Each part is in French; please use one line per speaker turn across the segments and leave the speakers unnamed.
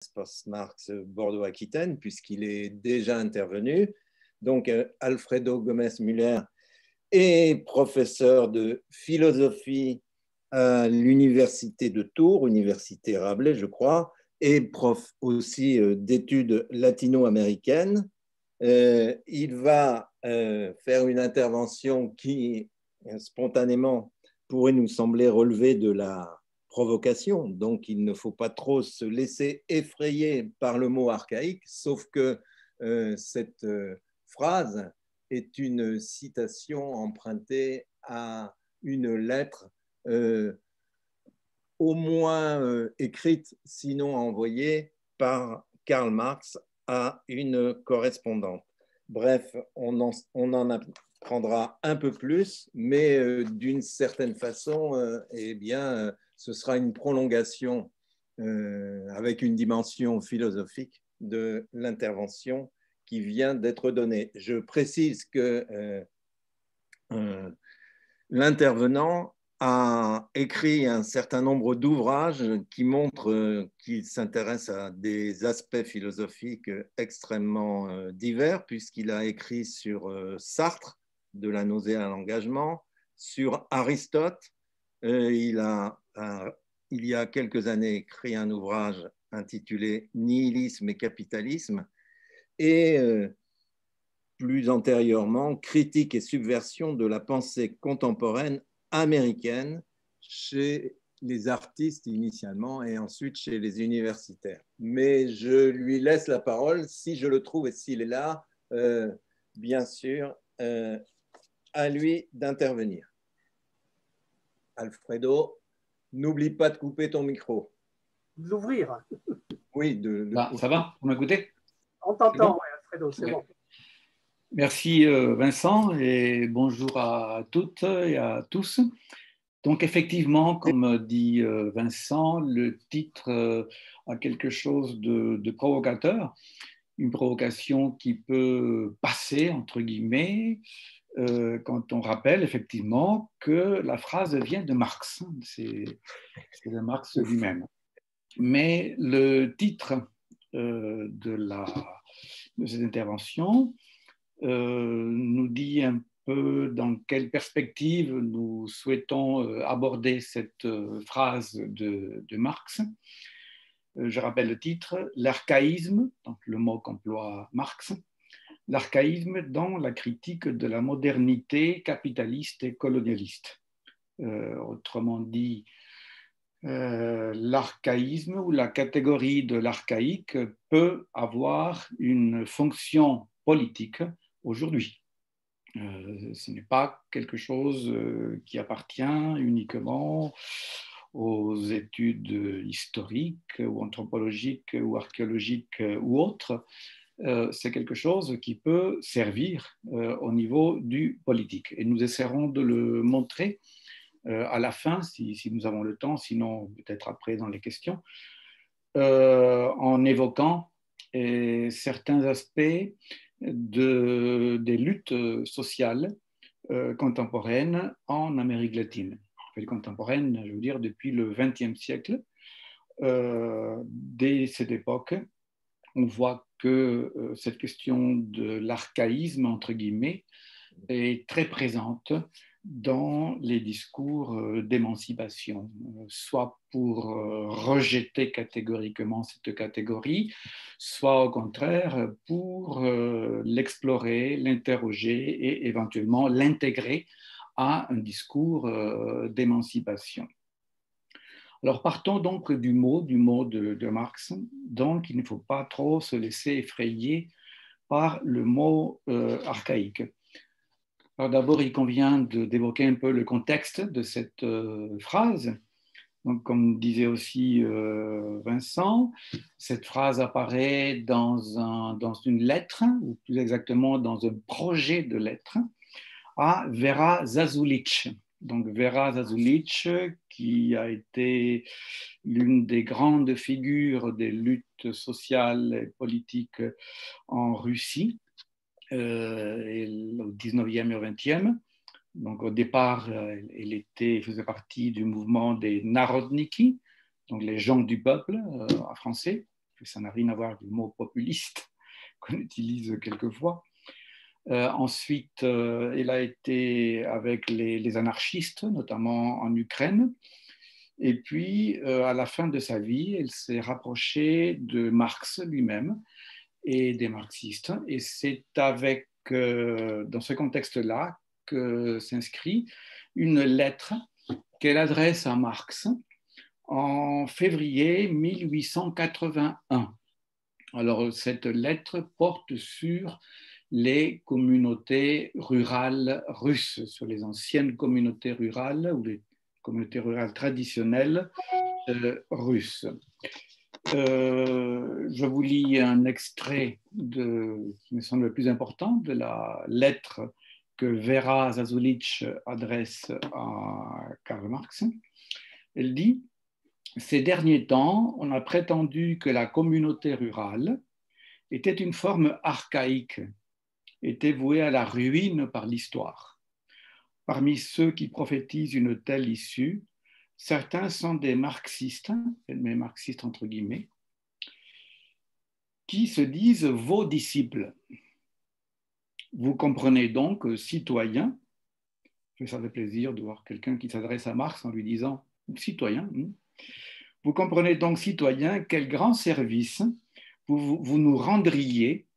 Espace Marx Bordeaux-Aquitaine, puisqu'il est déjà intervenu. Donc, Alfredo Gómez-Müller est professeur de philosophie à l'université de Tours, université Rabelais, je crois, et prof aussi d'études latino-américaines. Il va faire une intervention qui, spontanément, pourrait nous sembler relever de la provocation. Donc, il ne faut pas trop se laisser effrayer par le mot archaïque, sauf que cette phrase est une citation empruntée à une lettre au moins écrite, sinon envoyée par Karl Marx à une correspondante. Bref, on en apprendra un peu plus, mais d'une certaine façon, eh bien, ce sera une prolongation avec une dimension philosophique de l'intervention qui vient d'être donnée. Je précise que l'intervenant a écrit un certain nombre d'ouvrages qui montrent qu'il s'intéresse à des aspects philosophiques extrêmement divers, puisqu'il a écrit sur Sartre, de la nausée à l'engagement, sur Aristote. Il y a quelques années, écrit un ouvrage intitulé Nihilisme et capitalisme, et plus antérieurement, critique et subversion de la pensée contemporaine américaine chez les artistes initialement et ensuite chez les universitaires. Mais je lui laisse la parole, si je le trouve et s'il est là, bien sûr, à lui d'intervenir. Alfredo, n'oublie pas de couper ton micro.
L'ouvrir.
Oui,
ça va, vous m'écoutez?
On t'entend, oui, Alfredo, c'est bon.
Merci Vincent et bonjour à toutes et à tous. Donc effectivement, comme dit Vincent, le titre a quelque chose de provocateur, une provocation qui peut passer, entre guillemets, quand on rappelle effectivement que la phrase vient de Marx, c'est de Marx lui-même. Mais le titre de cette intervention nous dit un peu dans quelle perspective nous souhaitons aborder cette phrase de Marx. Je rappelle le titre, l'archaïsme, donc le mot qu'emploie Marx, l'archaïsme dans la critique de la modernité capitaliste et colonialiste. Autrement dit, l'archaïsme ou la catégorie de l'archaïque peut avoir une fonction politique aujourd'hui. Ce n'est pas quelque chose qui appartient uniquement aux études historiques ou anthropologiques ou archéologiques ou autres. C'est quelque chose qui peut servir au niveau du politique. Et nous essaierons de le montrer à la fin, si nous avons le temps, sinon peut-être après dans les questions, en évoquant certains aspects des luttes sociales contemporaines en Amérique latine. Contemporaine, je veux dire, depuis le XXe siècle. Dès cette époque, on voit que cette question de l'archaïsme, entre guillemets, est très présente dans les discours d'émancipation, soit pour rejeter catégoriquement cette catégorie, soit au contraire pour l'explorer, l'interroger et éventuellement l'intégrer à un discours d'émancipation. Alors partons donc du mot de Marx. Donc il ne faut pas trop se laisser effrayer par le mot archaïque. Alors d'abord, il convient d'évoquer un peu le contexte de cette phrase. Donc, comme disait aussi Vincent, cette phrase apparaît dans une lettre, ou plus exactement dans un projet de lettre, à Vera Zasulich. Donc Vera Zasulich, qui a été l'une des grandes figures des luttes sociales et politiques en Russie, au 19e et au 20e. Donc, au départ, elle faisait partie du mouvement des Narodniki, donc les gens du peuple en français. ça n'a rien à voir avec le mot populiste qu'on utilise quelquefois. Ensuite, il a été avec les anarchistes, notamment en Ukraine. Et puis, à la fin de sa vie, il s'est rapproché de Marx lui-même et des marxistes. Et c'est dans ce contexte-là que s'inscrit une lettre qu'elle adresse à Marx en février 1881. Alors, cette lettre porte sur les communautés rurales russes, sur les anciennes communautés rurales ou les communautés rurales traditionnelles russes. Je vous lis un extrait qui me semble le plus important de la lettre que Vera Zasulich adresse à Karl Marx. Elle dit: ces derniers temps, on a prétendu que la communauté rurale était une forme archaïque, était vouée à la ruine par l'histoire. Parmi ceux qui prophétisent une telle issue, certains sont des marxistes, mais marxistes entre guillemets, qui se disent vos disciples. Vous comprenez donc, citoyens, ça fait plaisir de voir quelqu'un qui s'adresse à Marx en lui disant citoyen. Vous comprenez donc, citoyens, quel grand service vous nous rendriez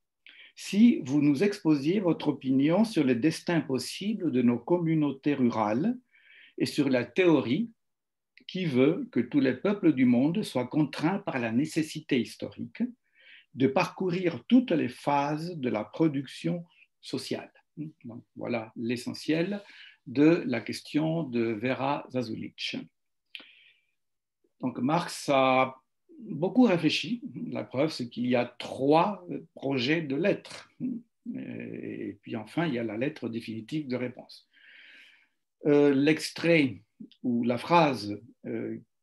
si vous nous exposiez votre opinion sur le destin possible de nos communautés rurales et sur la théorie qui veut que tous les peuples du monde soient contraints par la nécessité historique de parcourir toutes les phases de la production sociale. Donc, voilà l'essentiel de la question de Vera Zasulich. Donc Marx a beaucoup réfléchi. La preuve, c'est qu'il y a 3 projets de lettres. Et puis enfin, il y a la lettre définitive de réponse. L'extrait ou la phrase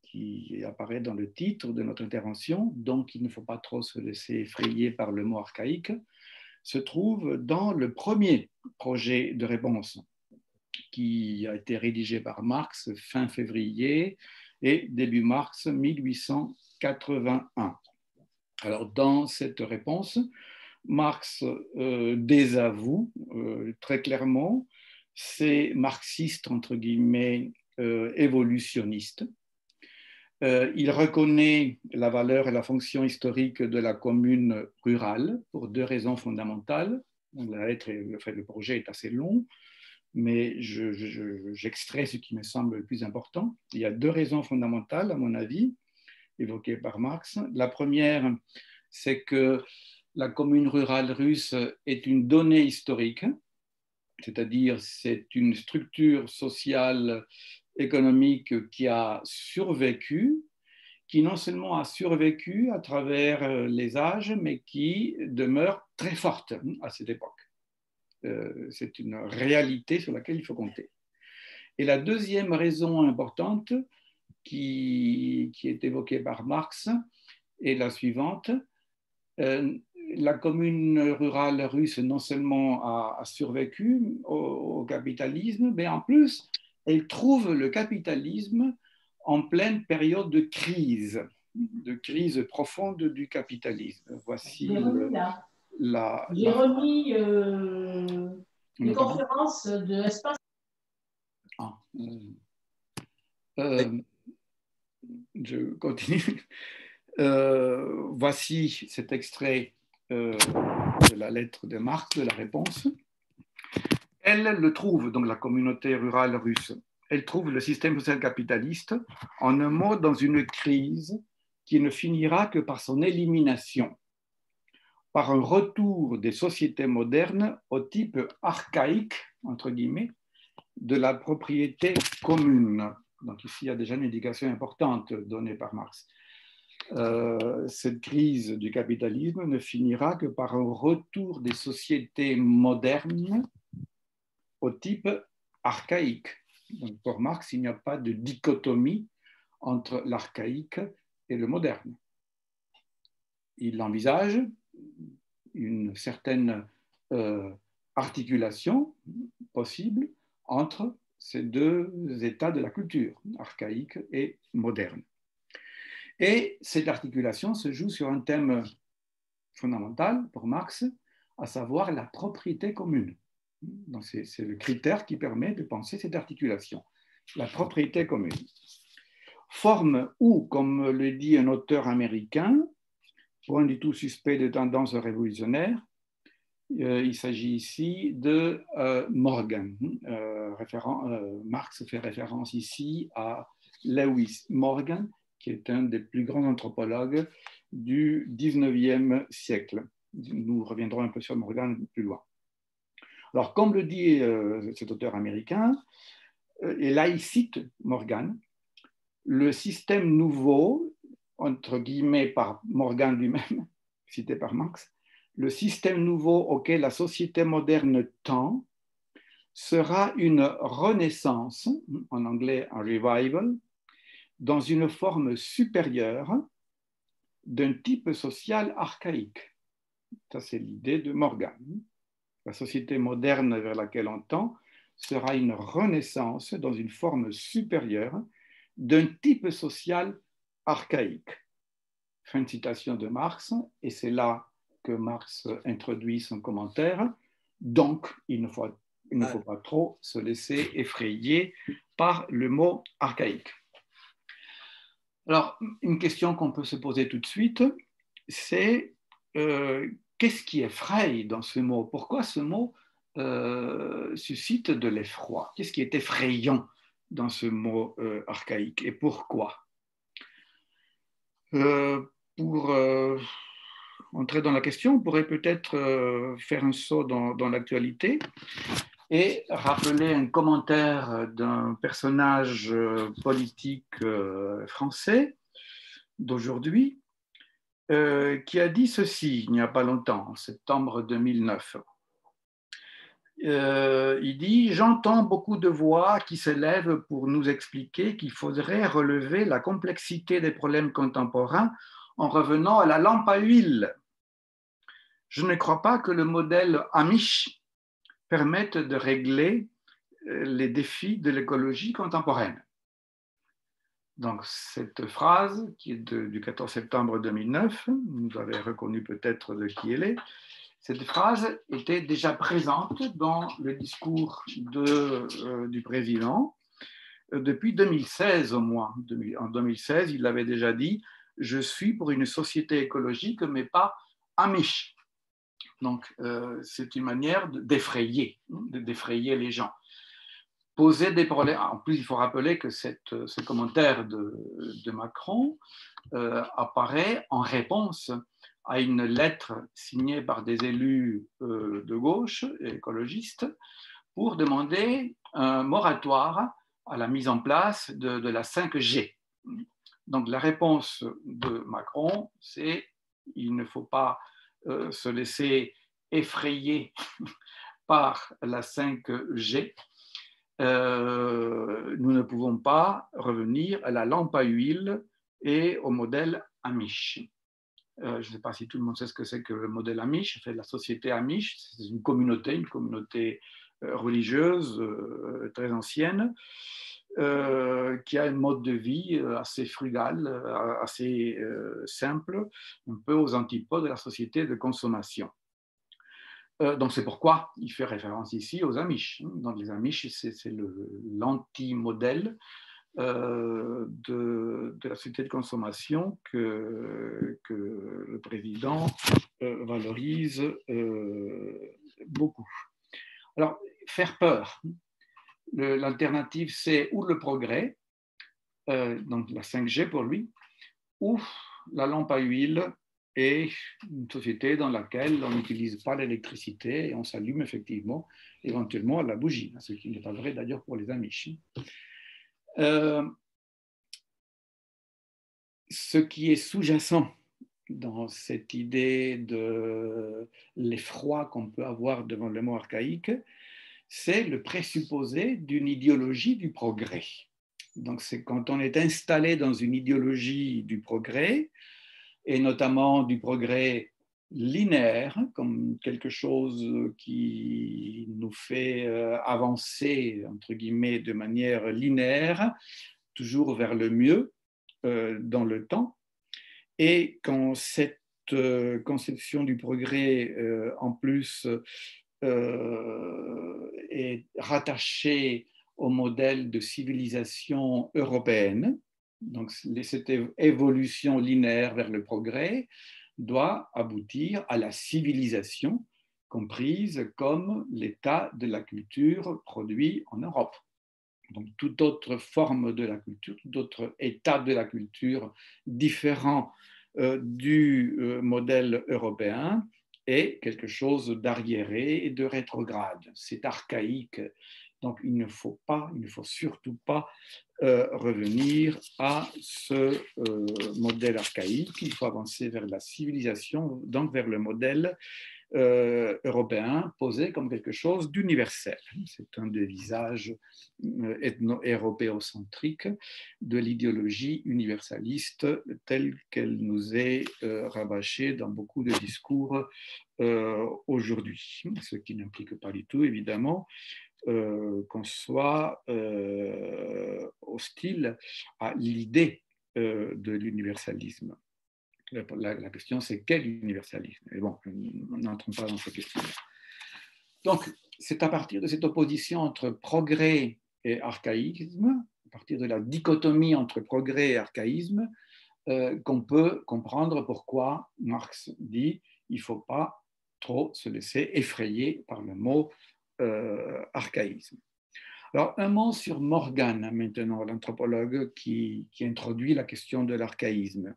qui apparaît dans le titre de notre intervention, donc il ne faut pas trop se laisser effrayer par le mot archaïque, se trouve dans le premier projet de réponse qui a été rédigé par Marx fin février et début mars 1881. Alors, dans cette réponse, Marx désavoue très clairement ces marxistes, entre guillemets, évolutionnistes. Il reconnaît la valeur et la fonction historique de la commune rurale pour 2 raisons fondamentales. La lettre, le projet est assez long, mais j'extrais ce qui me semble le plus important. Il y a 2 raisons fondamentales, à mon avis, évoquées par Marx. La première, c'est que la commune rurale russe est une donnée historique, c'est-à-dire c'est une structure sociale, économique qui a survécu, qui non seulement a survécu à travers les âges, mais qui demeure très forte à cette époque. C'est une réalité sur laquelle il faut compter. Et la deuxième raison importante qui est évoquée par Marx est la suivante. La commune rurale russe non seulement a survécu au capitalisme, mais en plus, elle trouve le capitalisme en pleine période de crise profonde du capitalisme. Voici
J'ai remis les conférences de l'espace.
Je continue. Voici cet extrait de la lettre de Marx, de la réponse. Elle le trouve, donc la communauté rurale russe, elle trouve le système social capitaliste, en un mot, dans une crise qui ne finira que par son élimination, par un retour des sociétés modernes au type archaïque, entre guillemets, de la propriété commune. Donc ici, il y a déjà une indication importante donnée par Marx. Cette crise du capitalisme ne finira que par un retour des sociétés modernes au type archaïque. Donc pour Marx, il n'y a pas de dichotomie entre l'archaïque et le moderne. Il envisage une certaine articulation possible entre ces 2 états de la culture, archaïque et moderne. Et cette articulation se joue sur un thème fondamental pour Marx, à savoir la propriété commune. Donc c'est le critère qui permet de penser cette articulation, la propriété commune. Forme où, comme le dit un auteur américain, point du tout suspect de tendance révolutionnaire, il s'agit ici de Morgan. Marx fait référence ici à Lewis Morgan, qui est un des plus grands anthropologues du 19e siècle. Nous reviendrons un peu sur Morgan plus loin. Alors, comme le dit cet auteur américain, et là il cite Morgan, le système nouveau, entre guillemets par Morgan lui-même, cité par Marx, le système nouveau auquel la société moderne tend sera une renaissance, en anglais un revival, dans une forme supérieure d'un type social archaïque. Ça, c'est l'idée de Morgan. La société moderne vers laquelle on tend sera une renaissance dans une forme supérieure d'un type social archaïque. Fin de citation de Marx, et c'est là que Marx introduit son commentaire. Donc, il ne faut pas trop se laisser effrayer par le mot archaïque. Alors, une question qu'on peut se poser tout de suite, c'est qu'est-ce qui effraie dans ce mot? Pourquoi ce mot suscite de l'effroi? Qu'est-ce qui est effrayant dans ce mot archaïque et pourquoi? Pour entrer dans la question, on pourrait peut-être faire un saut dans l'actualité et rappeler un commentaire d'un personnage politique français d'aujourd'hui qui a dit ceci il n'y a pas longtemps, en septembre 2009. Il dit « J'entends beaucoup de voix qui s'élèvent pour nous expliquer qu'il faudrait relever la complexité des problèmes contemporains en revenant à la lampe à huile. Je ne crois pas que le modèle Amish permette de régler les défis de l'écologie contemporaine. » Donc, cette phrase, qui est du 14 septembre 2009, vous avez reconnu peut-être de qui elle est, cette phrase était déjà présente dans le discours du président depuis 2016 au moins. En 2016, il avait déjà dit « Je suis pour une société écologique, mais pas amish ». Donc, c'est une manière d'effrayer les gens. Poser des problèmes. En plus, il faut rappeler que ce commentaire de Macron apparaît en réponse à une lettre signée par des élus de gauche, écologistes, pour demander un moratoire à la mise en place de la 5G. Donc la réponse de Macron, c'est il ne faut pas se laisser effrayer par la 5G. Nous ne pouvons pas revenir à la lampe à huile et au modèle Amish. Je ne sais pas si tout le monde sait ce que c'est que le modèle Amish. La société Amish, c'est une communauté religieuse très ancienne qui a un mode de vie assez frugal, assez simple, un peu aux antipodes de la société de consommation. Donc c'est pourquoi il fait référence ici aux Amish. Donc les Amish, c'est l'anti-modèle de la société de consommation que le président valorise beaucoup. Alors, faire peur. L'alternative, c'est ou le progrès, donc la 5G pour lui, ou la lampe à huile et une société dans laquelle on n'utilise pas l'électricité et on s'allume effectivement, éventuellement, à la bougie, ce qui n'est pas vrai d'ailleurs pour les Amish. Ce qui est sous-jacent dans cette idée de l'effroi qu'on peut avoir devant le mot archaïque, c'est le présupposé d'une idéologie du progrès. Donc c'est quand on est installé dans une idéologie du progrès, et notamment du progrès linéaire, comme quelque chose qui nous fait avancer, entre guillemets, de manière linéaire, toujours vers le mieux dans le temps, Et quand cette conception du progrès, en plus, est rattachée au modèle de civilisation européenne, donc cette évolution linéaire vers le progrès doit aboutir à la civilisation comprise comme l'état de la culture produit en Europe. Donc, toute autre forme de la culture, tout autre état de la culture différent du modèle européen est quelque chose d'arriéré et de rétrograde. C'est archaïque. Donc, il ne faut surtout pas revenir à ce modèle archaïque. Il faut avancer vers la civilisation, donc vers le modèle européen posé comme quelque chose d'universel. C'est un des visages ethno-européocentriques de l'idéologie universaliste telle qu'elle nous est rabâchée dans beaucoup de discours aujourd'hui, ce qui n'implique pas du tout, évidemment, qu'on soit hostile à l'idée de l'universalisme. La question, c'est quel universalisme? Et bon, nous n'entrons pas dans ces questions. Donc, c'est à partir de cette opposition entre progrès et archaïsme, à partir de la dichotomie entre progrès et archaïsme, qu'on peut comprendre pourquoi Marx dit il ne faut pas trop se laisser effrayer par le mot archaïsme. Alors, un mot sur Morgan, maintenant, l'anthropologue qui introduit la question de l'archaïsme.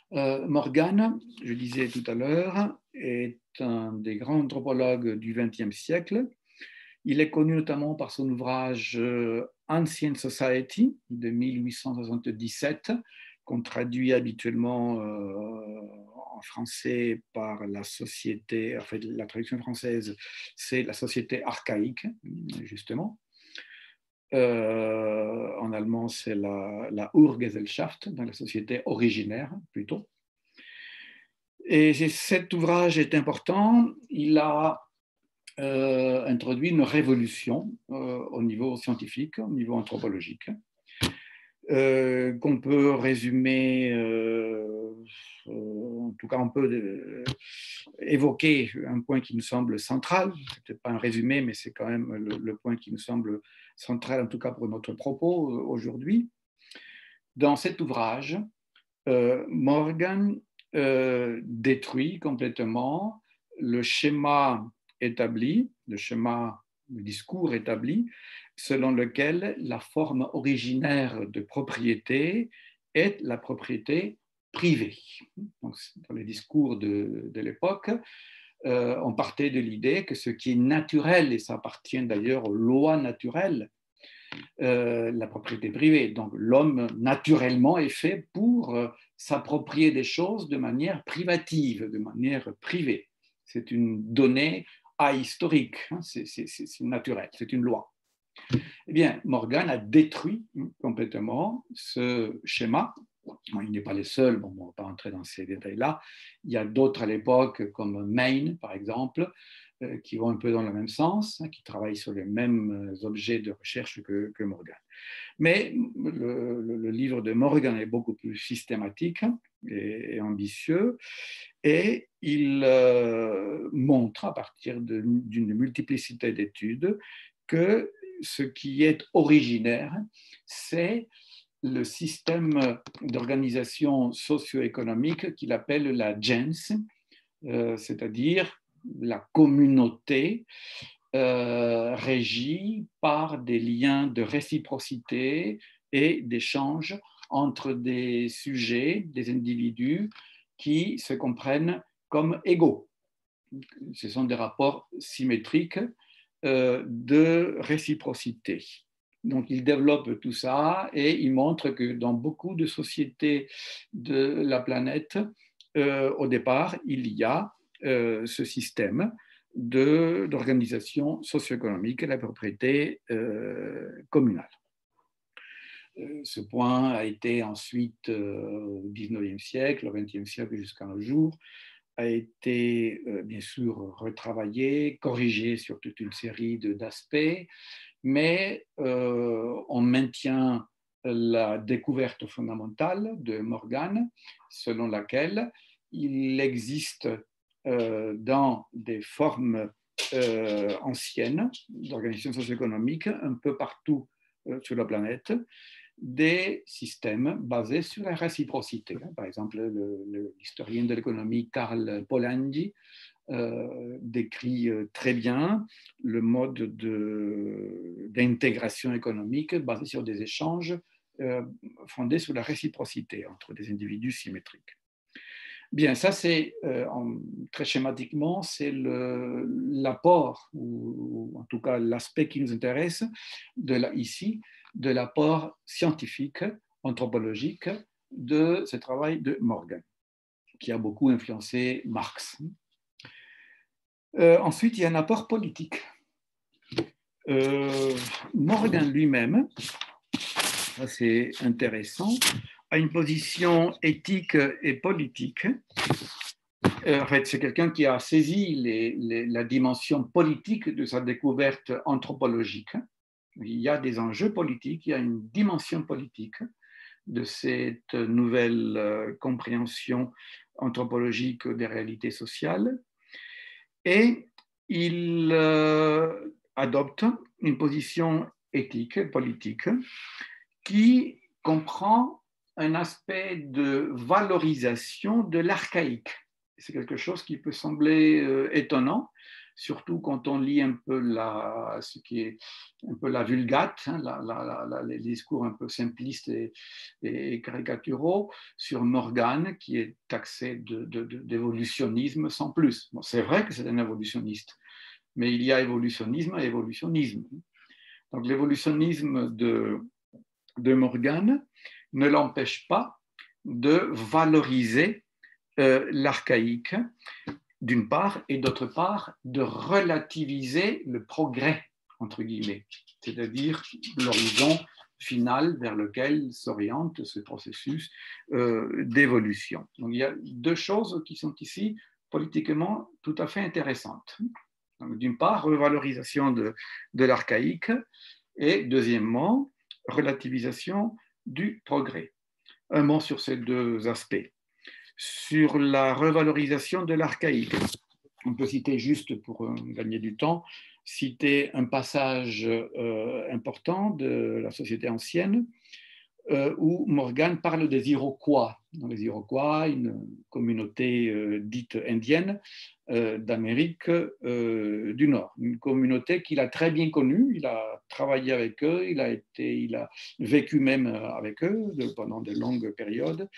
Morgan, je disais tout à l'heure, est un des grands anthropologues du XXe siècle. Il est connu notamment par son ouvrage Ancient Society de 1877, qu'on traduit habituellement en français par la société, en fait, la traduction française, c'est la société archaïque, justement. En allemand, c'est la Urgesellschaft, dans la société originaire, plutôt. Et cet ouvrage est important. Il a introduit une révolution au niveau scientifique, au niveau anthropologique, qu'on peut résumer, en tout cas on peut évoquer un point qui nous semble central, c'est peut-être pas un résumé, mais c'est quand même le point qui nous semble central, en tout cas pour notre propos aujourd'hui. Dans cet ouvrage, Morgan détruit complètement le schéma établi, le discours établi, selon lequel la forme originaire de propriété est la propriété privée. Donc, dans les discours de l'époque, on partait de l'idée que ce qui est naturel, et ça appartient d'ailleurs aux lois naturelles, la propriété privée. Donc l'homme naturellement est fait pour s'approprier des choses de manière privative, de manière privée. C'est une donnée ahistorique, hein, c'est naturel, c'est une loi. Eh bien, Morgan a détruit complètement ce schéma. Il n'est pas le seul, bon, on ne va pas entrer dans ces détails-là. Il y a d'autres à l'époque, comme Maine, par exemple, qui vont un peu dans le même sens, qui travaillent sur les mêmes objets de recherche que Morgan. Mais le livre de Morgan est beaucoup plus systématique et ambitieux, et il montre, à partir d'une multiplicité d'études, que ce qui est originaire, c'est le système d'organisation socio-économique qu'il appelle la gens, c'est-à-dire la communauté régie par des liens de réciprocité et d'échange entre des sujets, des individus qui se comprennent comme égaux. Ce sont des rapports symétriques de réciprocité. Donc, il développe tout ça et il montre que dans beaucoup de sociétés de la planète, au départ, il y a ce système d'organisation socio-économique et la propriété communale. Ce point a été ensuite, au XIXe siècle, au XXe siècle jusqu'à nos jours, a été bien sûr retravaillé, corrigé sur toute une série d'aspects, mais on maintient la découverte fondamentale de Morgan, selon laquelle il existe dans des formes anciennes d'organisation socio-économique un peu partout sur la planète, des systèmes basés sur la réciprocité. Par exemple, l'historien de l'économie Karl Polanyi décrit très bien le mode d'intégration économique basé sur des échanges fondés sur la réciprocité entre des individus symétriques. Bien, ça c'est, très schématiquement, c'est l'apport, ou en tout cas l'aspect qui nous intéresse ici, de l'apport scientifique, anthropologique de ce travail de Morgan, qui a beaucoup influencé Marx. Ensuite, il y a un apport politique. Morgan lui-même, c'est intéressant, a une position éthique et politique. En fait, c'est quelqu'un qui a saisi la dimension politique de sa découverte anthropologique. Il y a des enjeux politiques, il y a une dimension politique de cette nouvelle compréhension anthropologique des réalités sociales. Et il adopte une position éthique et politique qui comprend un aspect de valorisation de l'archaïque. C'est quelque chose qui peut sembler étonnant, surtout quand on lit un peu ce qui est un peu la vulgate, hein, les discours un peu simplistes et caricaturaux sur Morgan, qui est taxé d'évolutionnisme sans plus. Bon, c'est vrai que c'est un évolutionniste, mais il y a évolutionnisme et évolutionnisme. Donc l'évolutionnisme de Morgan ne l'empêche pas de valoriser l'archaïque, d'une part, et d'autre part, de relativiser le progrès, entre guillemets, c'est-à-dire l'horizon final vers lequel s'oriente ce processus d'évolution. Donc il y a deux choses qui sont ici politiquement tout à fait intéressantes. D'une part, revalorisation de l'archaïque, et deuxièmement, relativisation du progrès. Un mot sur ces deux aspects. Sur la revalorisation de l'archaïque, on peut citer juste pour gagner du temps, citer un passage important de la société ancienne où Morgan parle des Iroquois. Les Iroquois, une communauté dite indienne d'Amérique du Nord, une communauté qu'il a très bien connue, il a travaillé avec eux, il a vécu même avec eux pendant de longues périodes,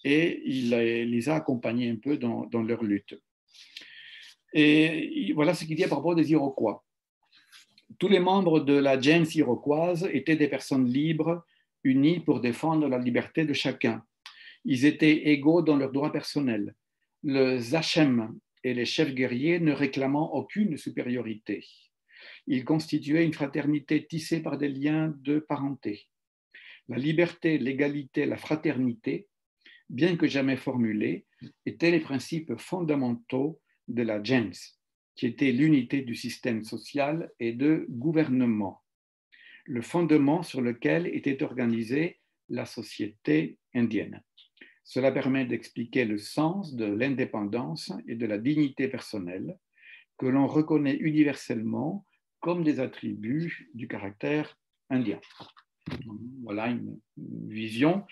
et il les a accompagnés un peu dans leur lutte. Et voilà ce qu'il dit à propos des Iroquois. Tous les membres de la gens iroquoise étaient des personnes libres, unies pour défendre la liberté de chacun. Ils étaient égaux dans leurs droits personnels. Le zachem et les chefs guerriers ne réclamant aucune supériorité. Ils constituaient une fraternité tissée par des liens de parenté. La liberté, l'égalité, la fraternité, bien que jamais formulés, étaient les principes fondamentaux de la gens, qui était l'unité du système social et de gouvernement, le fondement sur lequel était organisée la société indienne. Cela permet d'expliquer le sens de l'indépendance et de la dignité personnelle que l'on reconnaît universellement comme des attributs du caractère indien. Voilà une vision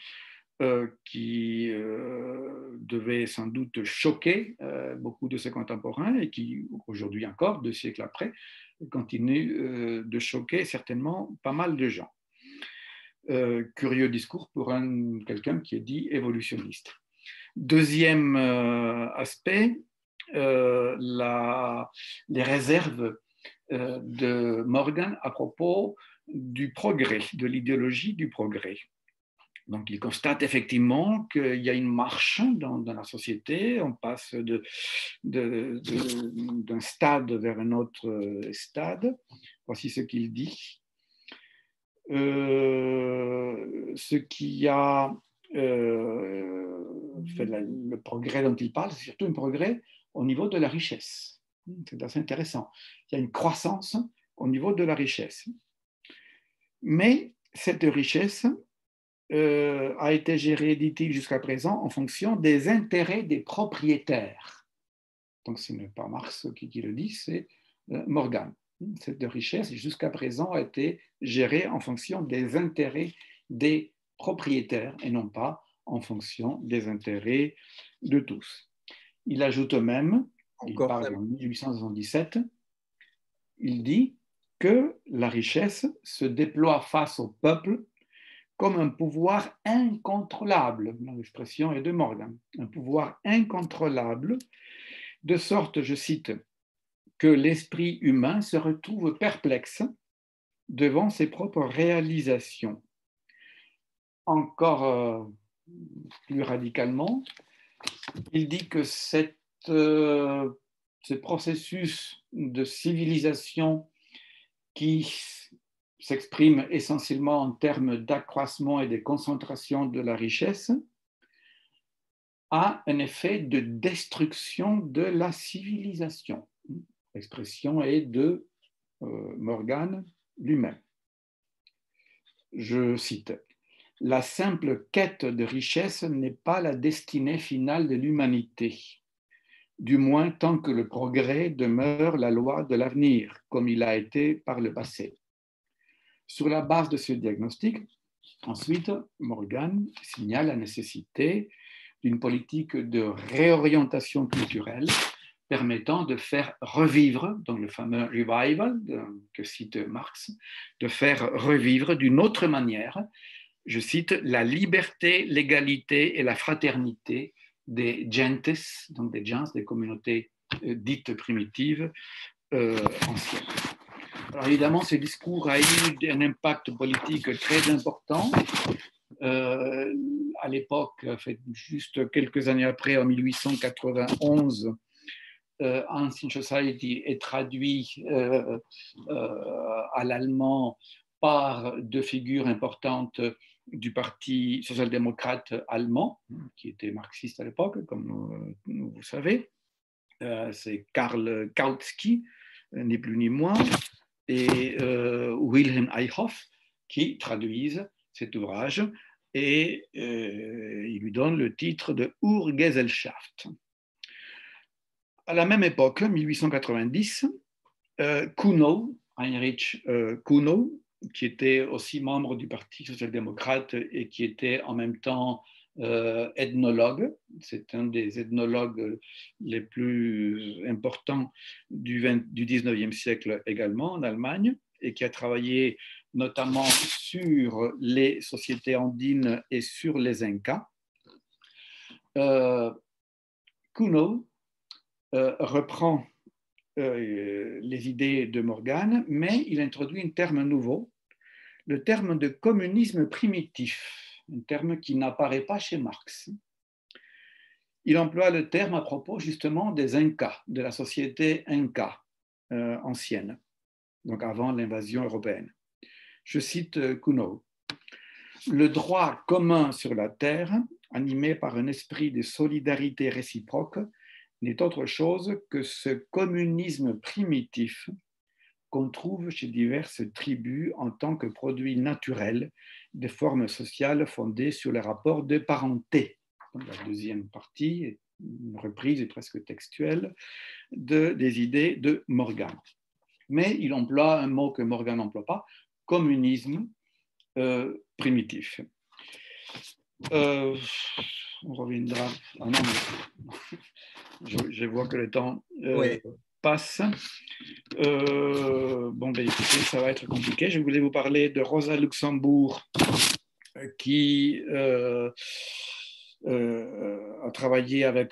qui devait sans doute choquer beaucoup de ses contemporains et qui, aujourd'hui encore, 2 siècles après, continue de choquer certainement pas mal de gens. Curieux discours pour quelqu'un qui est dit évolutionniste. Deuxième aspect, les réserves de Morgan à propos du progrès, de l'idéologie du progrès. Donc, il constate effectivement qu'il y a une marche dans la société, on passe d'un stade vers un autre stade. Voici ce qu'il dit. Ce qui a fait le progrès dont il parle, c'est surtout un progrès au niveau de la richesse. C'est assez intéressant. Il y a une croissance au niveau de la richesse. Mais cette richesse a été gérée, dit-il jusqu'à présent, en fonction des intérêts des propriétaires. Donc ce n'est pas Marx qui le dit, c'est Morgan. Cette richesse, jusqu'à présent, a été gérée en fonction des intérêts des propriétaires et non pas en fonction des intérêts de tous. Il ajoute même, il parle en 1877, il dit que la richesse se déploie face au peuple comme un pouvoir incontrôlable. L'expression est de Morgan. Un pouvoir incontrôlable, de sorte, je cite, que l'esprit humain se retrouve perplexe devant ses propres réalisations. Encore plus radicalement, il dit que ce processus de civilisation qui s'exprime essentiellement en termes d'accroissement et de concentration de la richesse a un effet de destruction de la civilisation. L'expression est de Morgan lui-même. Je cite, « La simple quête de richesse n'est pas la destinée finale de l'humanité, du moins tant que le progrès demeure la loi de l'avenir, comme il a été par le passé. » Sur la base de ce diagnostic, ensuite, Morgan signale la nécessité d'une politique de réorientation culturelle permettant de faire revivre, donc le fameux revival que cite Marx, de faire revivre d'une autre manière, je cite, la liberté, l'égalité et la fraternité des gentes, donc des gens, des communautés dites primitives anciennes. Alors évidemment, ce discours a eu un impact politique très important. À l'époque, juste quelques années après, en 1891, Ancient Society est traduit à l'allemand par deux figures importantes du parti social-démocrate allemand, qui était marxiste à l'époque, comme vous savez. C'est Karl Kautsky, ni plus ni moins, et Wilhelm Eichhoff, qui traduisent cet ouvrage, et il lui donne le titre de Urgesellschaft. À la même époque, 1890, Kuno, Heinrich Kuno, qui était aussi membre du Parti social-démocrate et qui était en même temps ethnologue, c'est un des ethnologues les plus importants du 19e siècle également en Allemagne, et qui a travaillé notamment sur les sociétés andines et sur les Incas. Kuno reprend les idées de Morgan, mais il introduit un terme nouveau, le terme de communisme primitif, un terme qui n'apparaît pas chez Marx. Il emploie le terme à propos justement des Incas, de la société Inca ancienne, donc avant l'invasion européenne. Je cite Kuno. « Le droit commun sur la terre, animé par un esprit de solidarité réciproque, n'est autre chose que ce communisme primitif qu'on trouve chez diverses tribus en tant que produit naturel des formes sociales fondées sur les rapports de parenté. » La deuxième partie est une reprise presque textuelle des idées de Morgan. Mais il emploie un mot que Morgan n'emploie pas, communisme primitif. On reviendra. Ah non, je vois que le temps passe. Bon, ben, écoutez, ça va être compliqué. Je voulais vous parler de Rosa Luxembourg, qui a travaillé avec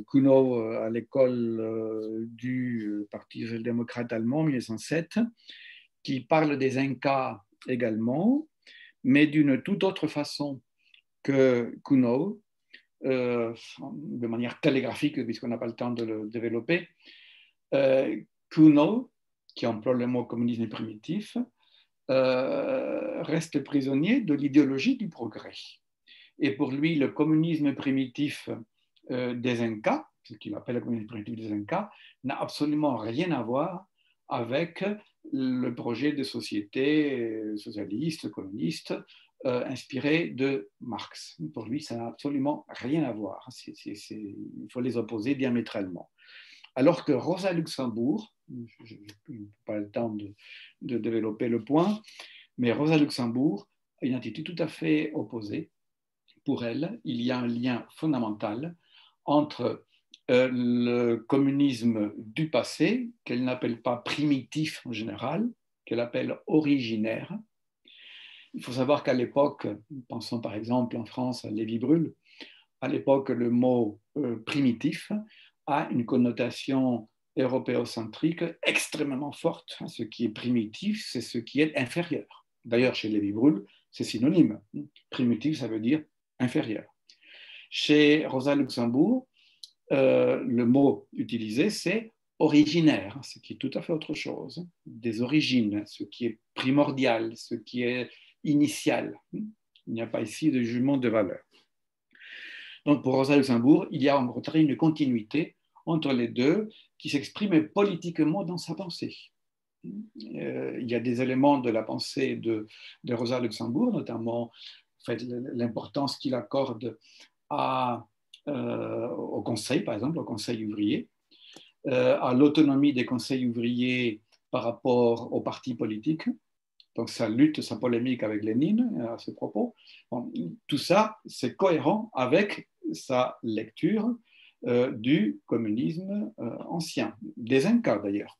Kuno à l'école du Parti social-démocrate allemand en 1907, qui parle des Incas également, mais d'une toute autre façon que Kuno, de manière télégraphique, puisqu'on n'a pas le temps de le développer. Kuno, qui emploie le mot communisme primitif, reste prisonnier de l'idéologie du progrès. Et pour lui, le communisme primitif des Incas, ce qu'il appelle le communisme primitif des Incas, n'a absolument rien à voir avec le projet de société socialiste, communiste inspirés de Marx. Pour lui, ça n'a absolument rien à voir. Il faut les opposer diamétralement. Alors que Rosa Luxembourg, je n'ai pas le temps de développer le point, mais Rosa Luxembourg a une attitude tout à fait opposée. Pour elle, il y a un lien fondamental entre le communisme du passé, qu'elle n'appelle pas primitif en général, qu'elle appelle originaire. Il faut savoir qu'à l'époque, pensons par exemple en France à Lévi-Bruhl, à l'époque le mot primitif a une connotation européocentrique extrêmement forte. Ce qui est primitif, c'est ce qui est inférieur. D'ailleurs, chez Lévi-Bruhl, c'est synonyme. Primitif, ça veut dire inférieur. Chez Rosa Luxembourg, le mot utilisé, c'est originaire, ce qui est tout à fait autre chose. Des origines, ce qui est primordial, ce qui est initial. Il n'y a pas ici de jugement de valeur. Donc, pour Rosa Luxembourg, il y a en fait une continuité entre les deux qui s'exprime politiquement dans sa pensée. Il y a des éléments de la pensée de Rosa Luxembourg, notamment en fait, l'importance qu'il accorde au Conseil, par exemple, au Conseil ouvrier, à l'autonomie des conseils ouvriers par rapport aux partis politiques. Donc, sa lutte, sa polémique avec Lénine à ce propos. Bon, tout ça, c'est cohérent avec sa lecture du communisme ancien, des Incas d'ailleurs.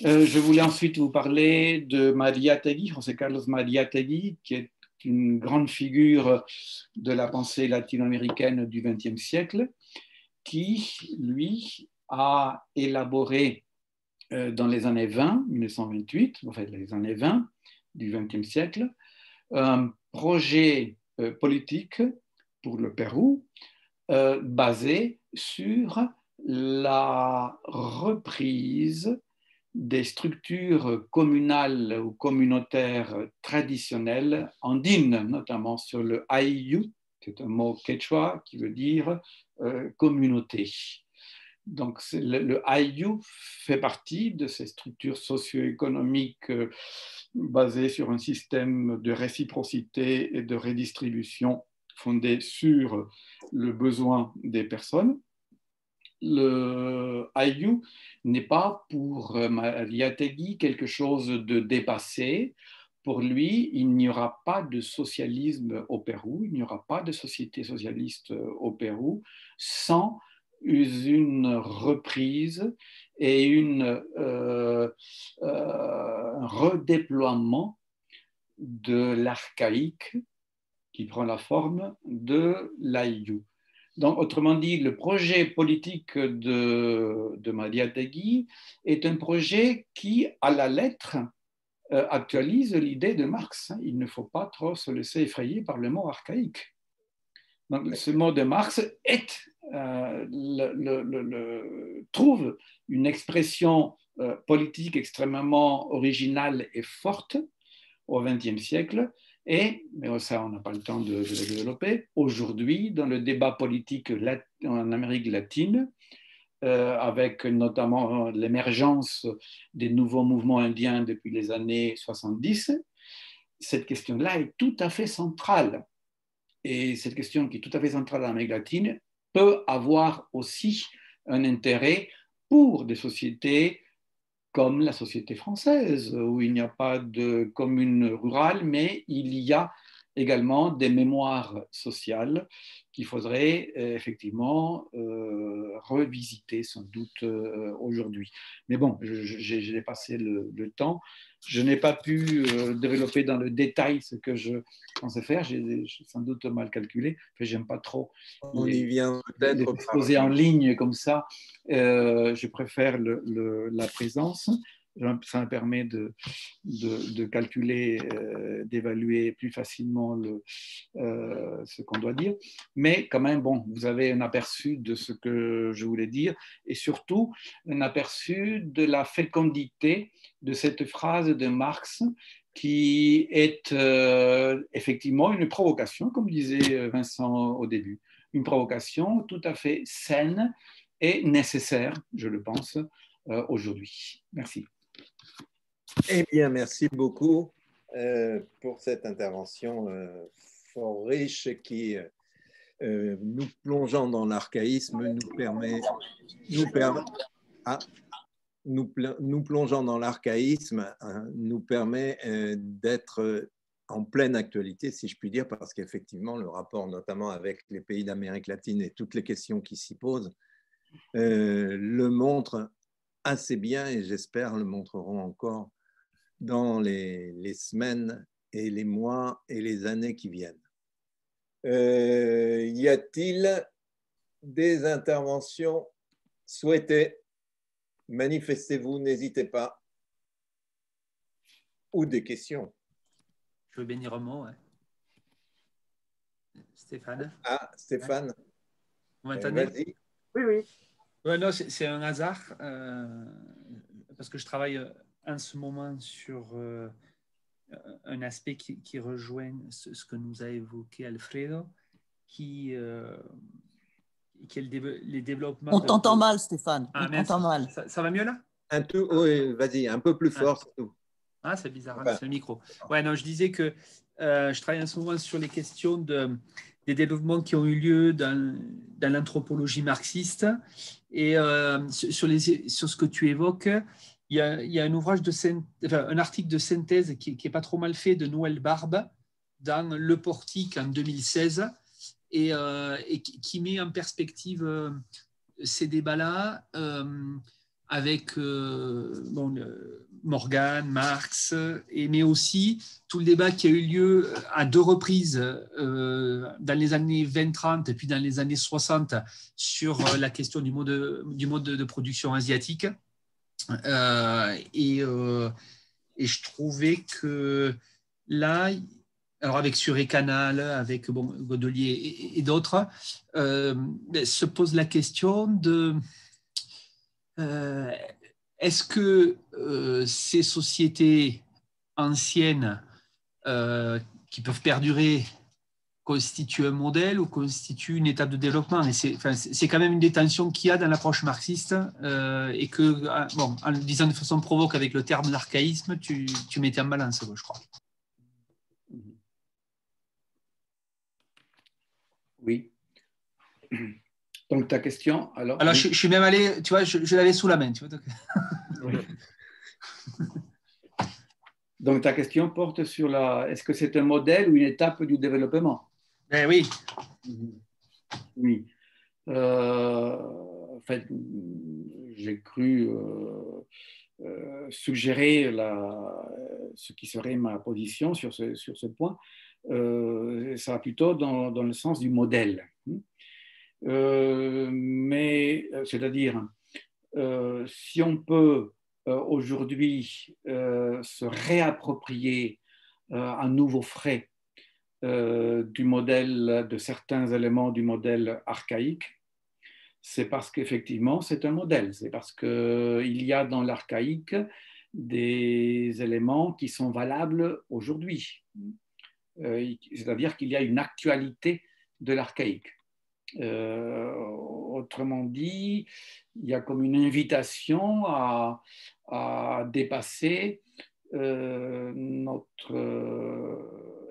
Je voulais ensuite vous parler de Mariátegui, José Carlos Mariátegui, qui est une grande figure de la pensée latino-américaine du XXe siècle, qui, lui, a élaboré dans les années 20, 1928, en fait les années 20 du XXe siècle, un projet politique pour le Pérou basé sur la reprise des structures communales ou communautaires traditionnelles andines, notamment sur le ayllu, c'est un mot quechua qui veut dire communauté. Donc, le ayllu fait partie de ces structures socio-économiques basées sur un système de réciprocité et de redistribution fondé sur le besoin des personnes. Le ayllu n'est pas pour Mariátegui quelque chose de dépassé. Pour lui, il n'y aura pas de socialisme au Pérou, il n'y aura pas de société socialiste au Pérou sans une reprise et un redéploiement de l'archaïque qui prend la forme de l'ayllu. Donc, autrement dit, le projet politique de Mariátegui est un projet qui, à la lettre, actualise l'idée de Marx. Il ne faut pas trop se laisser effrayer par le mot archaïque. Donc, ce mot de Marx trouve une expression politique extrêmement originale et forte au XXe siècle. Mais ça, on n'a pas le temps de le développer. Aujourd'hui, dans le débat politique en Amérique latine, avec notamment l'émergence des nouveaux mouvements indiens depuis les années 70, cette question-là est tout à fait centrale. Et cette question qui est tout à fait centrale en Amérique latine peut avoir aussi un intérêt pour des sociétés comme la société française, où il n'y a pas de commune rurale, mais il y a également des mémoires sociales qu'il faudrait effectivement revisiter sans doute aujourd'hui. Mais bon, j'ai dépassé le temps. Je n'ai pas pu développer dans le détail ce que je pensais faire. J'ai sans doute mal calculé. Enfin, j'aime pas trop les exposer en ligne comme ça. Je préfère la présence. Ça me permet de calculer, d'évaluer plus facilement ce qu'on doit dire. Mais quand même, bon, vous avez un aperçu de ce que je voulais dire et surtout un aperçu de la fécondité de cette phrase de Marx qui est effectivement une provocation, comme disait Vincent au début, une provocation tout à fait saine et nécessaire, je le pense, aujourd'hui. Merci.
Eh bien, merci beaucoup. pour cette intervention fort riche qui, nous plongeant dans l'archaïsme, nous plongeant dans l'archaïsme, nous permet d'être en pleine actualité, si je puis dire, parce qu'effectivement, le rapport notamment avec les pays d'Amérique latine et toutes les questions qui s'y posent le montre assez bien, et j'espère le montreront encore dans les semaines et les mois et les années qui viennent. Y a-t-il des interventions souhaitées? Manifestez-vous, n'hésitez pas. Ou des questions.
Je veux bénir un mot. Ouais. Stéphane.
Ah, Stéphane.
Vous m'entendez?
Vas-y.
Oui, oui.
Ouais, non, c'est un hasard parce que je travaille en ce moment sur un aspect qui rejoint ce que nous a évoqué Alfredo, qui est les développements.
On t'entend mal, Stéphane.
Ah,
on t'entend mal.
Ça va mieux là?
Oui, vas-y, un peu plus fort surtout.
Ah, c'est bizarre,
Enfin,
c'est le micro. Ouais, non, je disais que je travaille en ce moment sur les questions des développements qui ont eu lieu dans l'anthropologie marxiste. Et sur ce que tu évoques, il y a un ouvrage un article de synthèse qui est pas trop mal fait de Noël Barbe dans Le Portique en 2016 et qui met en perspective ces débats-là avec Morgan, Marx, mais aussi tout le débat qui a eu lieu à deux reprises dans les années 20-30 et puis dans les années 60 sur la question du mode de production asiatique. Et je trouvais que là, alors avec Suré-Canal, avec Godelier et d'autres, se pose la question de est-ce que ces sociétés anciennes qui peuvent perdurer constituent un modèle ou constituent une étape de développement? Et c'est quand même une des tensions qu'il y a dans l'approche marxiste et que, en le disant de façon provoque avec le terme d'archaïsme, tu mettais en balance, je crois.
Oui. Donc, ta question, alors
oui.
je
suis même allé, tu vois, je l'avais sous la main. Tu vois, donc...
Oui. Donc, ta question porte sur est-ce que c'est un modèle ou une étape du développement?
Ben oui.
Oui. En fait, j'ai cru suggérer ce qui serait ma position sur ce point. Ça va plutôt dans le sens du modèle. Mais, c'est-à-dire, si on peut aujourd'hui se réapproprier à nouveau frais du modèle, de certains éléments du modèle archaïque, c'est parce qu'effectivement c'est un modèle, c'est parce qu'il y a dans l'archaïque des éléments qui sont valables aujourd'hui, c'est-à-dire qu'il y a une actualité de l'archaïque. Autrement dit, il y a comme une invitation à dépasser notre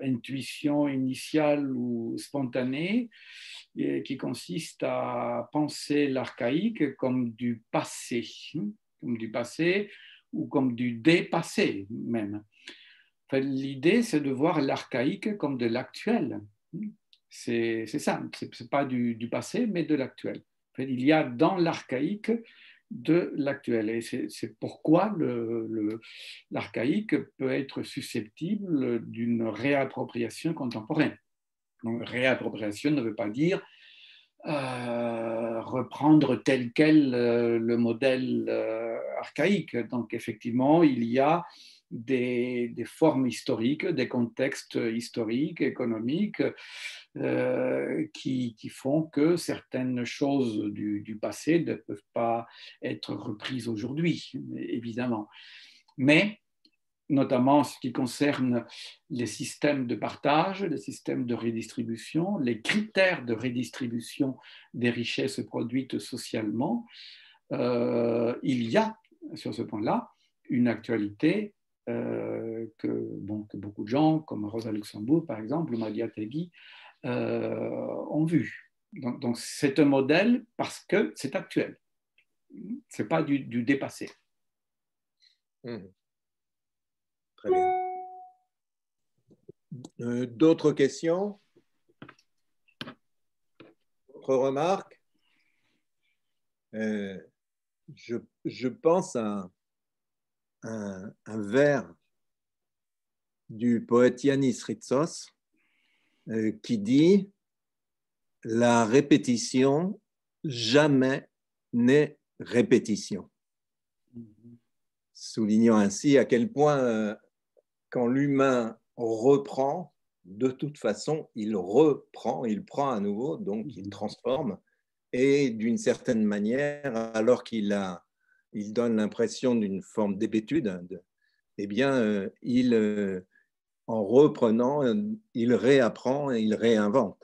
intuition initiale ou spontanée qui consiste à penser l'archaïque comme du passé ou comme du dépassé même. En fait, l'idée, c'est de voir l'archaïque comme de l'actuel. C'est ça, c'est pas du passé, mais de l'actuel. En fait, il y a dans l'archaïque de l'actuel. Et c'est pourquoi l'archaïque peut être susceptible d'une réappropriation contemporaine. Donc, réappropriation ne veut pas dire reprendre tel quel le modèle archaïque. Donc, effectivement, il y a des formes historiques, des contextes historiques, économiques, qui font que certaines choses du passé ne peuvent pas être reprises aujourd'hui, évidemment. Mais, notamment en ce qui concerne les systèmes de partage, les systèmes de redistribution, les critères de redistribution des richesses produites socialement, il y a, sur ce point-là, une actualité que beaucoup de gens, comme Rosa Luxembourg par exemple, ou Maria Tegui, ont vu. Donc c'est un modèle parce que c'est actuel. Ce n'est pas du dépassé.
Très bien. D'autres questions? D'autres remarques? Je pense à un vers du poète Yannis Ritsos qui dit « La répétition jamais n'est répétition », soulignant ainsi à quel point quand l'humain reprend, de toute façon, il reprend, il prend à nouveau, donc il transforme, et d'une certaine manière, alors qu'il donne l'impression d'une forme d'hébétude, eh bien, en reprenant, il réapprend et il réinvente.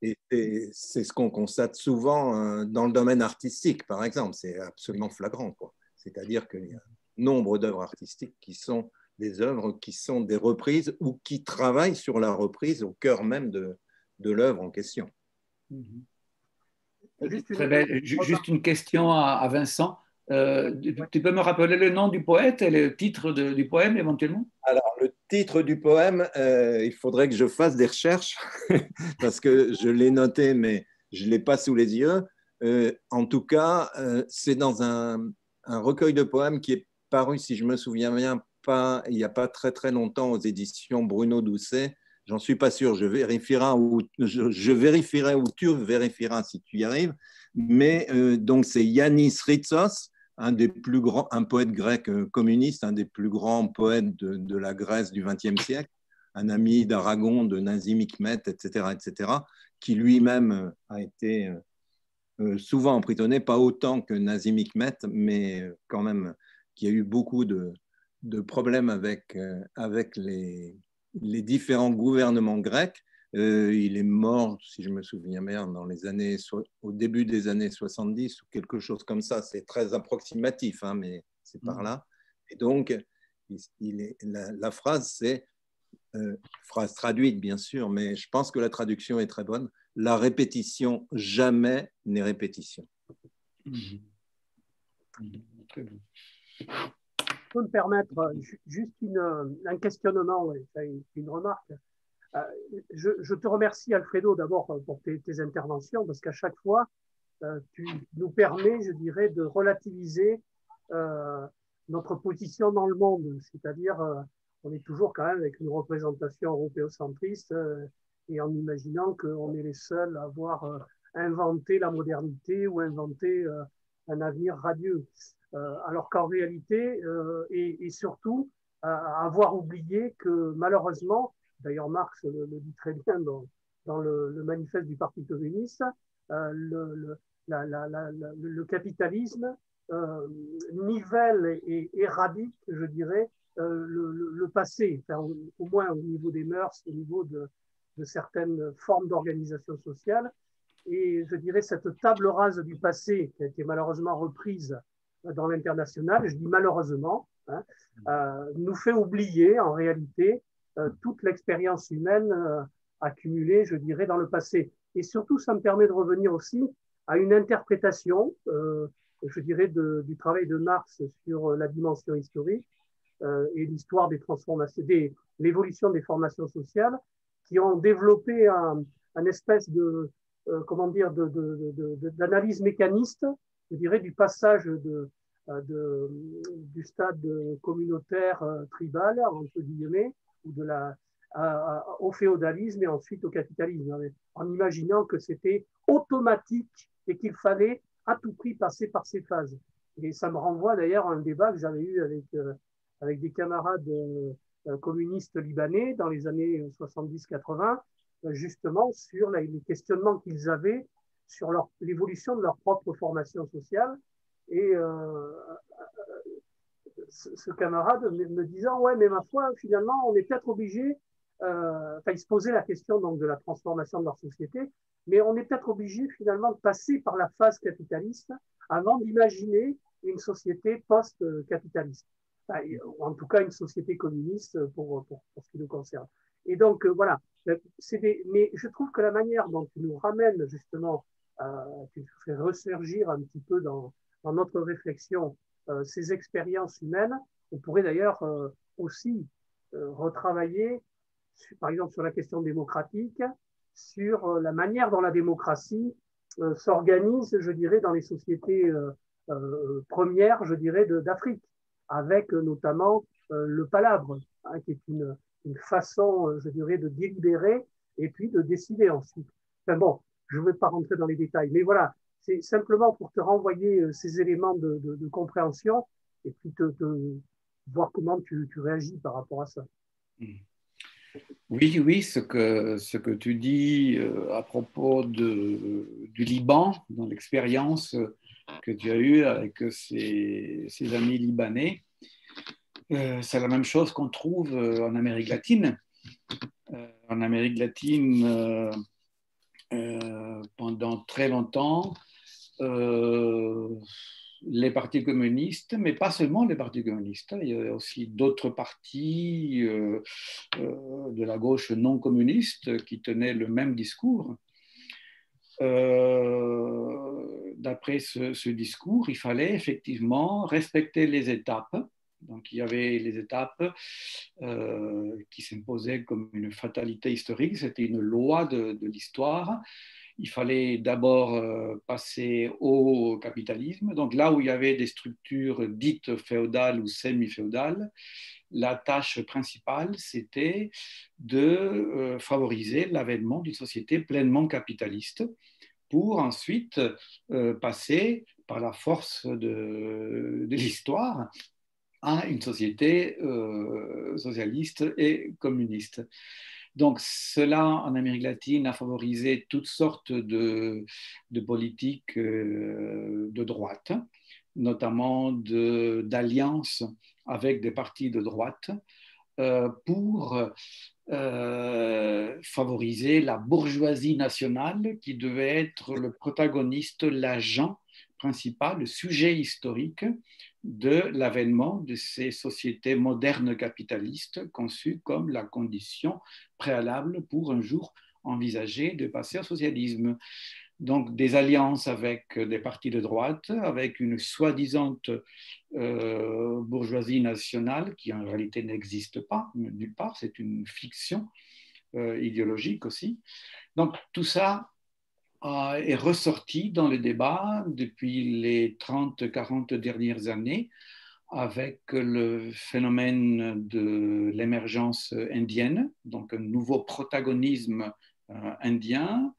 Et c'est ce qu'on constate souvent dans le domaine artistique, par exemple. C'est absolument flagrant, quoi. C'est-à-dire qu'il y a nombre d'œuvres artistiques qui sont des œuvres qui sont des reprises ou qui travaillent sur la reprise au cœur même de l'œuvre en question.
Juste une question à Vincent. Tu peux me rappeler le nom du poète et le titre du poème éventuellement?
Alors, le titre du poème, il faudrait que je fasse des recherches parce que je l'ai noté, mais je ne l'ai pas sous les yeux. En tout cas, c'est dans un recueil de poèmes qui est paru, si je me souviens bien, il n'y a pas très très longtemps aux éditions Bruno Doucet. J'en suis pas sûr, je vérifierai ou tu vérifieras si tu y arrives. Mais donc c'est Yannis Ritsos, un poète grec communiste, un des plus grands poètes de la Grèce du XXe siècle, un ami d'Aragon, de Nazim Hikmet, etc., qui lui-même a été souvent emprisonné, pas autant que Nazim Hikmet, mais quand même qui a eu beaucoup de problèmes avec les différents gouvernements grecs. Il est mort, si je me souviens bien, au début des années 70 ou quelque chose comme ça. C'est très approximatif, hein, mais c'est par là. Et donc, la phrase, c'est, phrase traduite bien sûr, mais je pense que la traduction est très bonne. La répétition jamais n'est répétition.
Très bon.
Je peux me permettre juste un questionnement, une remarque. Je te remercie, Alfredo, d'abord pour tes interventions, parce qu'à chaque fois, tu nous permets, je dirais, de relativiser notre position dans le monde. C'est-à-dire, on est toujours quand même avec une représentation européocentriste et en imaginant qu'on est les seuls à avoir inventé la modernité ou inventé un avenir radieux. Alors qu'en réalité, et surtout, à avoir oublié que malheureusement, d'ailleurs Marx le dit très bien dans le manifeste du Parti communiste, le capitalisme nivelle et éradique, je dirais, le passé, enfin, au moins au niveau des mœurs, au niveau de certaines formes d'organisation sociale. Et je dirais cette table rase du passé qui a été malheureusement reprise dans l'international, je dis malheureusement, nous fait oublier en réalité toute l'expérience humaine accumulée, je dirais, dans le passé. Et surtout, ça me permet de revenir aussi à une interprétation, je dirais, du travail de Marx sur la dimension historique et l'histoire des transformations, l'évolution des formations sociales, qui ont développé un espèce comment dire, d'analyse mécaniste, je dirais, du passage du stade communautaire tribal, entre guillemets, ou au féodalisme et ensuite au capitalisme, en imaginant que c'était automatique et qu'il fallait à tout prix passer par ces phases. Et ça me renvoie d'ailleurs à un débat que j'avais eu avec des camarades communistes libanais dans les années 70-80, justement sur les questionnements qu'ils avaient sur l'évolution de leur propre formation sociale. Et ce camarade me disant, ouais, mais ma foi, finalement, on est peut-être obligé, il se posait la question donc, de la transformation de leur société, mais on est peut-être obligé finalement de passer par la phase capitaliste avant d'imaginer une société post-capitaliste. en tout cas une société communiste pour ce qui nous concerne. Et donc, voilà. Mais je trouve que la manière dont tu nous ramènes justement, tu nous fais ressurgir un petit peu dans notre réflexion ces expériences humaines, on pourrait d'ailleurs aussi retravailler, par exemple, sur la question démocratique, sur la manière dont la démocratie s'organise, je dirais, dans les sociétés premières, je dirais, d'Afrique, avec notamment le palabre, hein, qui est une façon, je dirais, de délibérer et puis de décider ensuite. Enfin bon, je ne vais pas rentrer dans les détails, mais voilà, c'est simplement pour te renvoyer ces éléments de compréhension et puis voir comment tu réagis par rapport à ça.
Oui, oui, ce que tu dis à propos du Liban, dans l'expérience que tu as eue avec ces amis libanais, c'est la même chose qu'on trouve en Amérique latine. En Amérique latine, pendant très longtemps, les partis communistes, mais pas seulement les partis communistes, il y a aussi d'autres partis de la gauche non communiste qui tenaient le même discours. D'après ce discours, il fallait effectivement respecter les étapes. Donc, il y avait les étapes qui s'imposaient comme une fatalité historique, c'était une loi de l'histoire. Il fallait d'abord passer au capitalisme. Donc, là où il y avait des structures dites féodales ou semi-féodales, la tâche principale, c'était de favoriser l'avènement d'une société pleinement capitaliste pour ensuite passer par la force de l'histoire à une société socialiste et communiste. Donc cela, en Amérique latine, a favorisé toutes sortes de politiques de droite, notamment d'alliances avec des partis de droite pour favoriser la bourgeoisie nationale qui devait être le protagoniste, l'agent principal, le sujet historique de l'avènement de ces sociétés modernes capitalistes conçues comme la condition préalable pour un jour envisager de passer au socialisme. Donc des alliances avec des partis de droite, avec une soi-disant bourgeoisie nationale qui en réalité n'existe pas nulle part, c'est une fiction idéologique aussi. Donc tout ça est ressorti dans le débat depuis les 30-40 dernières années avec le phénomène de l'émergence indienne, donc un nouveau protagonisme indien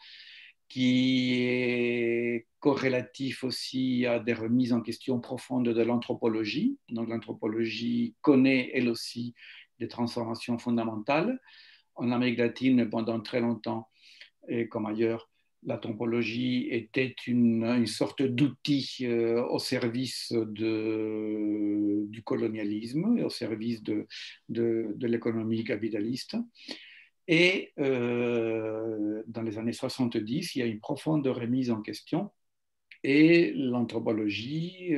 qui est corrélatif aussi à des remises en question profondes de l'anthropologie. Donc l'anthropologie connaît elle aussi des transformations fondamentales. En Amérique latine, pendant très longtemps, et comme ailleurs, l'anthropologie était une sorte d'outil au service du colonialisme et au service de l'économie capitaliste. Et dans les années 70, il y a une profonde remise en question et l'anthropologie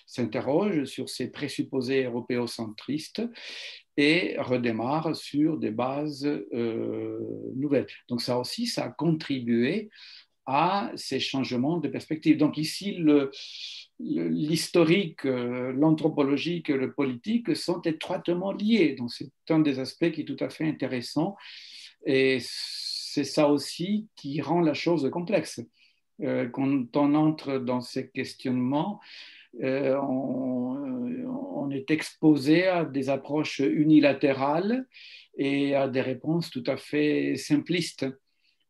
s'interroge sur ses présupposés européocentristes et redémarre sur des bases nouvelles. Donc ça aussi, ça a contribué à ces changements de perspective. Donc ici, l'historique, l'anthropologique et le politique sont étroitement liés. Donc c'est un des aspects qui est tout à fait intéressant et c'est ça aussi qui rend la chose complexe. Quand on entre dans ces questionnements, on est exposé à des approches unilatérales et à des réponses tout à fait simplistes.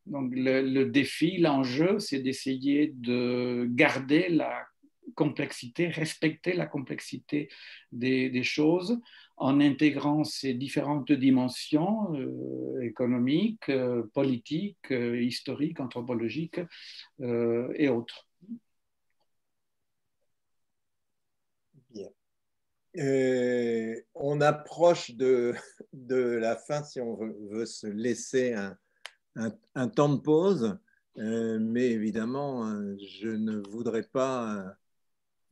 Donc le défi, l'enjeu, c'est d'essayer de garder la complexité, respecter la complexité des choses en intégrant ces différentes dimensions économiques, politiques, historiques, anthropologiques et autres.
Bien. On approche de la fin si on veut se laisser un temps de pause, mais évidemment, je ne voudrais pas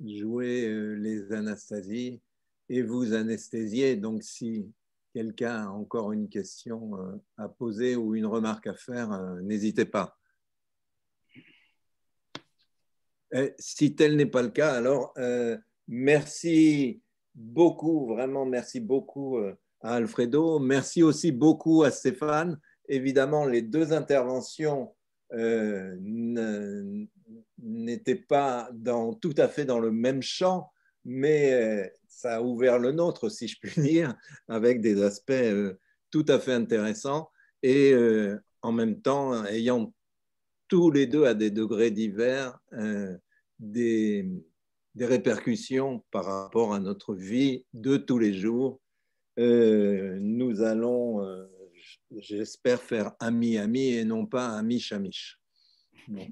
jouer les Anastasie et vous anesthésiez. Donc, si quelqu'un a encore une question à poser ou une remarque à faire, n'hésitez pas. Et si tel n'est pas le cas, alors merci beaucoup, vraiment merci beaucoup à Alfredo. Merci aussi beaucoup à Stéphane. Évidemment, les deux interventions n'étaient pas tout à fait dans le même champ, mais ça a ouvert le nôtre, si je puis dire, avec des aspects tout à fait intéressants et en même temps, ayant tous les deux à des degrés divers des répercussions par rapport à notre vie de tous les jours. Nous allons, j'espère, faire ami-ami et non pas ami-chamiche. Bon.